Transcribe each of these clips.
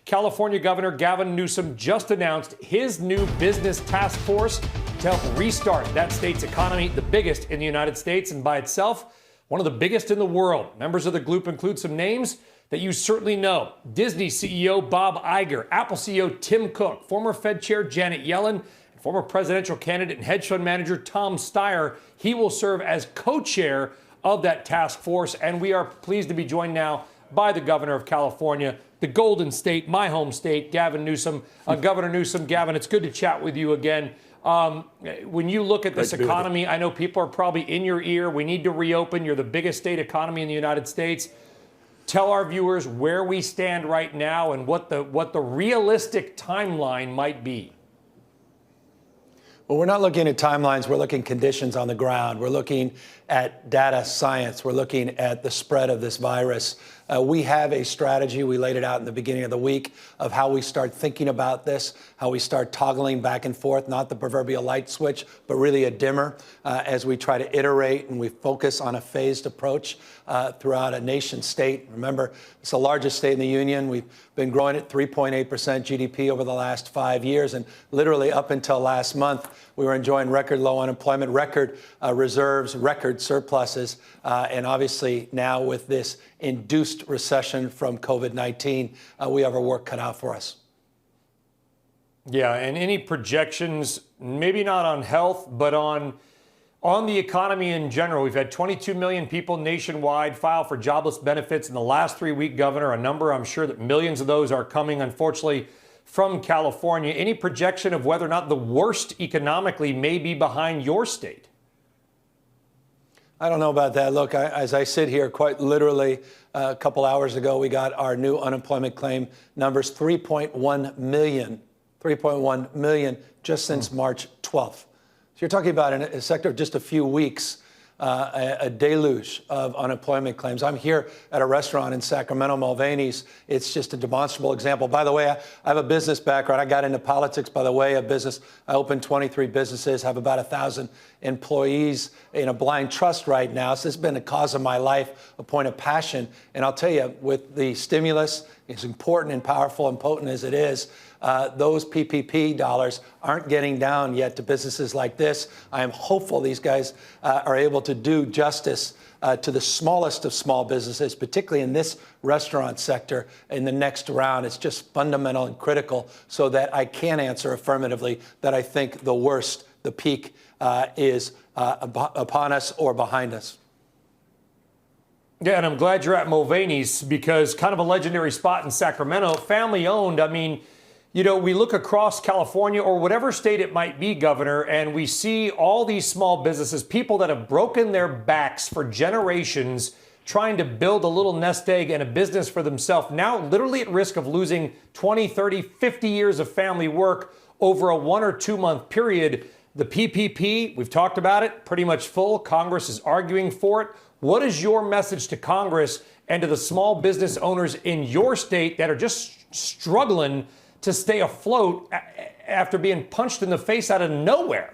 California Governor Gavin Newsom just announced his new business task force to help restart that state's economy, the biggest in the United States, and by itself, one of the biggest in the world. Members of the group include some names that you certainly know. Disney CEO Bob Iger, Apple CEO Tim Cook, former Fed Chair Janet Yellen, and former presidential candidate and hedge fund manager Tom Steyer. He will serve as co-chair of that task force, and we are pleased to be joined now by the governor of California, the Golden State, my home state, Gavin Newsom. Governor Newsom, Gavin, it's good to chat with you again. When you look at this economy, I know people are probably in your ear. We need to reopen. You're the biggest state economy in the United States. Tell our viewers where we stand right now and what the realistic timeline might be. Well, we're not looking at timelines. We're looking at conditions on the ground. We're looking at data science. We're looking at the spread of this virus. We have a strategy. We laid it out in the beginning of the week of how we start thinking about this, how we start toggling back and forth, not the proverbial light switch, but really a dimmer as we try to iterate and we focus on a phased approach throughout a nation state. Remember, it's the largest state in the union. We've been growing at 3.8% GDP over the last 5 years. And literally up until last month, we were enjoying record low unemployment, record reserves, record surpluses. And obviously now with this induced recession from COVID-19, we have our work cut out for us. Yeah, and any projections, maybe not on health, but on the economy in general? We've had 22 million people nationwide file for jobless benefits in the last 3 weeks, Governor, a number I'm sure that millions of those are coming, unfortunately, from California. Any projection of whether or not the worst economically may be behind your state? I don't know about that. Look, as I sit here, quite literally, a couple hours ago, we got our new unemployment claim numbers, 3.1 million. 3.1 million just since March 12th. So you're talking about in a sector of just a few weeks, a deluge of unemployment claims. I'm here at a restaurant in Sacramento, Mulvaney's. It's just a demonstrable example. By the way, I have a business background. I got into politics, by the way, a business. I opened 23 businesses, have about 1,000 employees in a blind trust right now. So this has been a cause of my life, a point of passion. And I'll tell you, with the stimulus, as important and powerful and potent as it is, those PPP dollars aren't getting down yet to businesses like this. I am hopeful these guys are able to do justice to the smallest of small businesses, particularly in this restaurant sector in the next round. It's just fundamental and critical so that I can answer affirmatively that I think the worst, the peak is upon us or behind us. Yeah, and I'm glad you're at Mulvaney's because kind of a legendary spot in Sacramento, family owned. I mean, you know, we look across California or whatever state it might be, Governor, and we see all these small businesses, people that have broken their backs for generations trying to build a little nest egg and a business for themselves, now literally at risk of losing 20, 30, 50 years of family work over a 1 or 2 month period. The PPP, we've talked about it, pretty much full. Congress is arguing for it. What is your message to Congress and to the small business owners in your state that are just struggling to stay afloat after being punched in the face out of nowhere?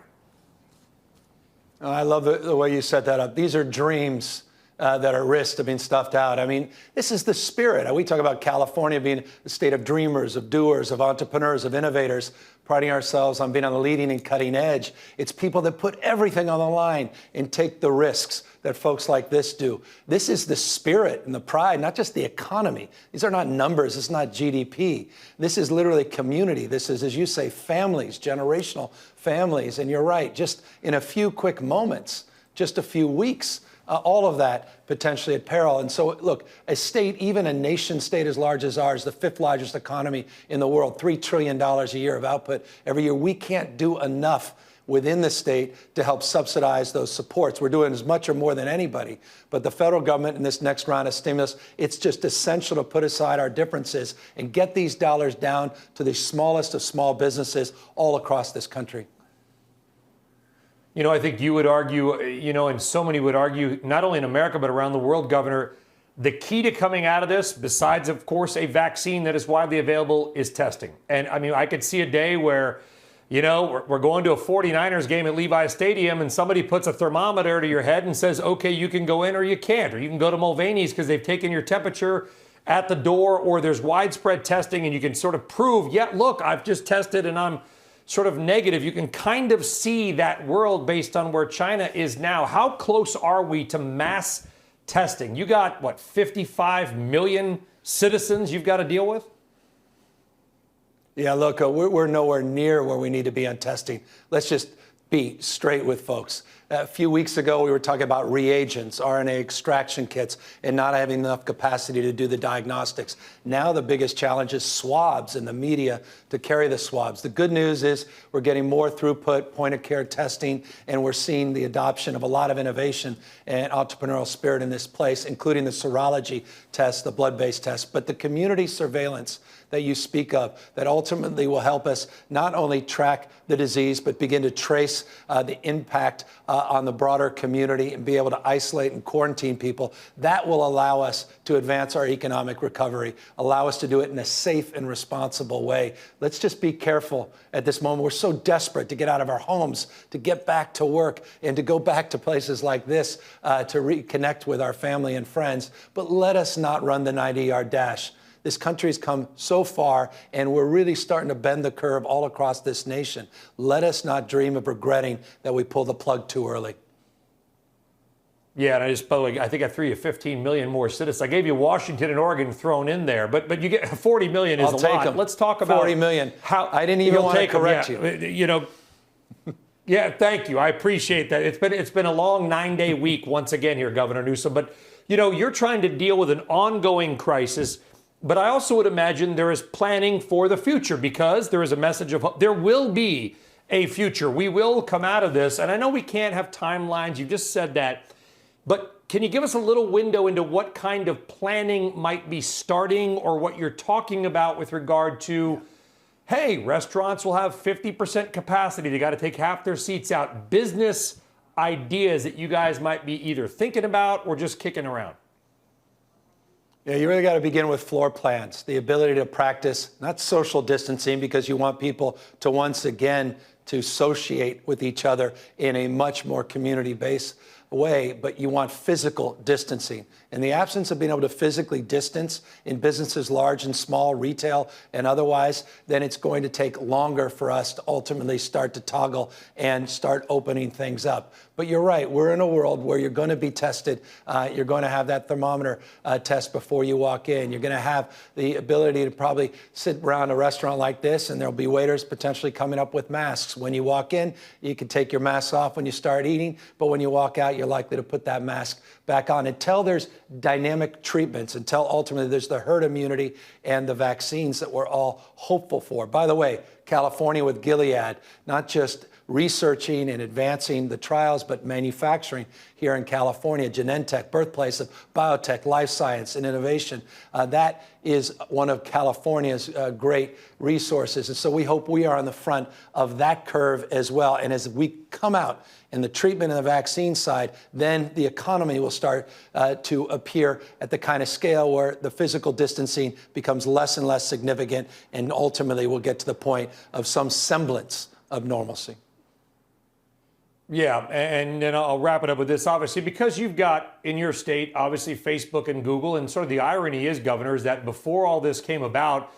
I love the way you set that up. These are dreams that are risked of being stuffed out. I mean, this is the spirit. We talk about California being a state of dreamers, of doers, of entrepreneurs, of innovators, priding ourselves on being on the leading and cutting edge. It's people that put everything on the line and take the risks that folks like this do. This is the spirit and the pride, not just the economy. These are not numbers. It's not GDP. This is literally community. This is, as you say, families, generational families. And you're right, just in a few quick moments, just a few weeks, all of that potentially at peril. And so, look, a state, even a nation state as large as ours, the 5th largest economy in the world, $3 trillion a year of output every year, we can't do enough within the state to help subsidize those supports. We're doing as much or more than anybody. But the federal government in this next round of stimulus, it's just essential to put aside our differences and get these dollars down to the smallest of small businesses all across this country. You know, I think you would argue, you know, and so many would argue, not only in America, but around the world, Governor, the key to coming out of this, besides, of course, a vaccine that is widely available, is testing. And I mean, I could see a day where, you know, we're going to a 49ers game at Levi Stadium and somebody puts a thermometer to your head and says, okay, you can go in or you can't, or you can go to Mulvaney's because they've taken your temperature at the door, or there's widespread testing and you can sort of prove, yeah, look, I've just tested and I'm sort of negative. You can kind of see that world based on where China is now. How close are we to mass testing? You got, what, 55 million citizens you've got to deal with? Yeah, look, we're nowhere near where we need to be on testing. Let's just be straight with folks. A few weeks ago, we were talking about reagents, RNA extraction kits, and not having enough capacity to do the diagnostics. Now the biggest challenge is swabs and the media to carry the swabs. The good news is we're getting more throughput, point-of-care testing, and we're seeing the adoption of a lot of innovation and entrepreneurial spirit in this place, including the serology test, the blood-based test, but the community surveillance that you speak of that ultimately will help us not only track the disease, but begin to trace the impact on the broader community and be able to isolate and quarantine people. That will allow us to advance our economic recovery, allow us to do it in a safe and responsible way. Let's just be careful at this moment. We're so desperate to get out of our homes, to get back to work, and to go back to places like this to reconnect with our family and friends. But let us not run the 90-yard dash. This country's come so far, and we're really starting to bend the curve all across this nation. Let us not dream of regretting that we pulled the plug too early. Yeah, and I think I threw you 15 million more citizens. I gave you Washington and Oregon thrown in there, but you get 40 million is I'll a take lot. them. Let's talk about 40 million. How I didn't even want to correct you. You know, yeah, thank you. I appreciate that. It's been a long 9-day week once again here, Governor Newsom. But you know, you're trying to deal with an ongoing crisis. But I also would imagine there is planning for the future, because there is a message of hope. There will be a future. We will come out of this. And I know we can't have timelines. You just said that. But can you give us a little window into what kind of planning might be starting, or what you're talking about with regard to, hey, restaurants will have 50% capacity. They got to take half their seats out. Business ideas that you guys might be either thinking about or just kicking around. Yeah, you really got to begin with floor plans, the ability to practice not social distancing, because you want people to once again to associate with each other in a much more community-based way, but you want physical distancing. In the absence of being able to physically distance in businesses large and small, retail and otherwise, then it's going to take longer for us to ultimately start to toggle and start opening things up. But you're right, we're in a world where you're going to be tested. You're going to have that thermometer test before you walk in. You're going to have the ability to probably sit around a restaurant like this, and there'll be waiters potentially coming up with masks. When you walk in, you can take your mask off when you start eating, but when you walk out, you're likely to put that mask back on until there's dynamic treatments, until ultimately there's the herd immunity and the vaccines that we're all hopeful for. By the way, California with Gilead, not just researching and advancing the trials, but manufacturing here in California, Genentech, birthplace of biotech, life science, and innovation. That is one of California's great resources. And so we hope we are on the front of that curve as well. And as we come out in the treatment and the vaccine side, then the economy will start to appear at the kind of scale where the physical distancing becomes less and less significant, and ultimately we'll get to the point of some semblance of normalcy. Yeah, and then I'll wrap it up with this. Obviously, because you've got in your state, obviously, Facebook and Google, and sort of the irony is, Governor, is that before all this came about,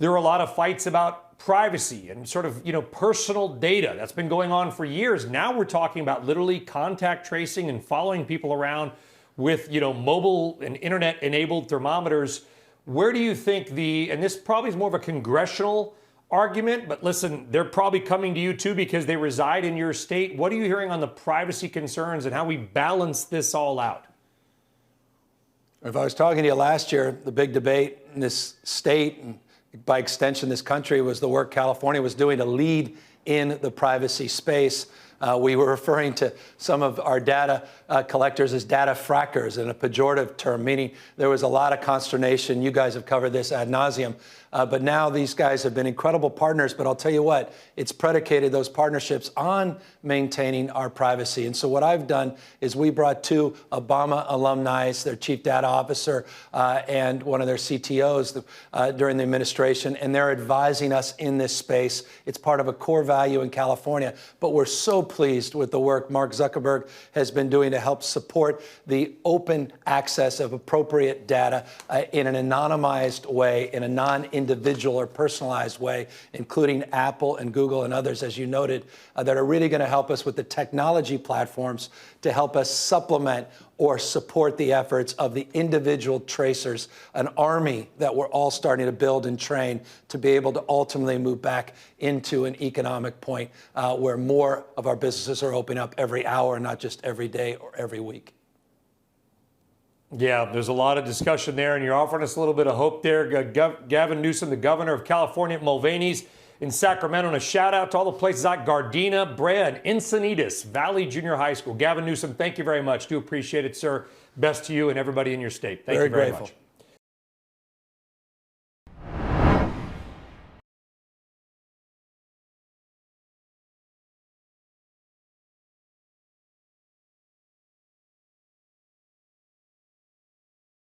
there were a lot of fights about privacy and sort of, personal data. That's been going on for years. Now we're talking about literally contact tracing and following people around with, mobile and internet-enabled thermometers. Where do you think and this probably is more of a congressional argument, but listen, they're probably coming to you too because they reside in your state. What are you hearing on the privacy concerns and how we balance this all out? If I was talking to you last year, the big debate in this state, and by extension this country, was the work California was doing to lead in the privacy space. We were referring to some of our data collectors as data frackers, in a pejorative term, meaning there was a lot of consternation. You guys have covered this ad nauseum But now these guys have been incredible partners. But I'll tell you what, it's predicated those partnerships on maintaining our privacy. And so what I've done is we brought two Obama alumni, their chief data officer and one of their CTOs during the administration, and they're advising us in this space. It's part of a core value in California. But we're so pleased with the work Mark Zuckerberg has been doing to help support the open access of appropriate data in an anonymized way, in a non-individual or personalized way, including Apple and Google and others, as you noted, that are really going to help us with the technology platforms to help us supplement or support the efforts of the individual tracers, an army that we're all starting to build and train to be able to ultimately move back into an economic point where more of our businesses are opening up every hour, not just every day or every week. Yeah, there's a lot of discussion there, and you're offering us a little bit of hope there. Gavin Newsom, the governor of California at Mulvaney's in Sacramento, and a shout out to all the places like Gardena, Brea, and Encinitas Valley Junior High School. Gavin Newsom, thank you very much. Do appreciate it, sir. Best to you and everybody in your state. Thank you very much.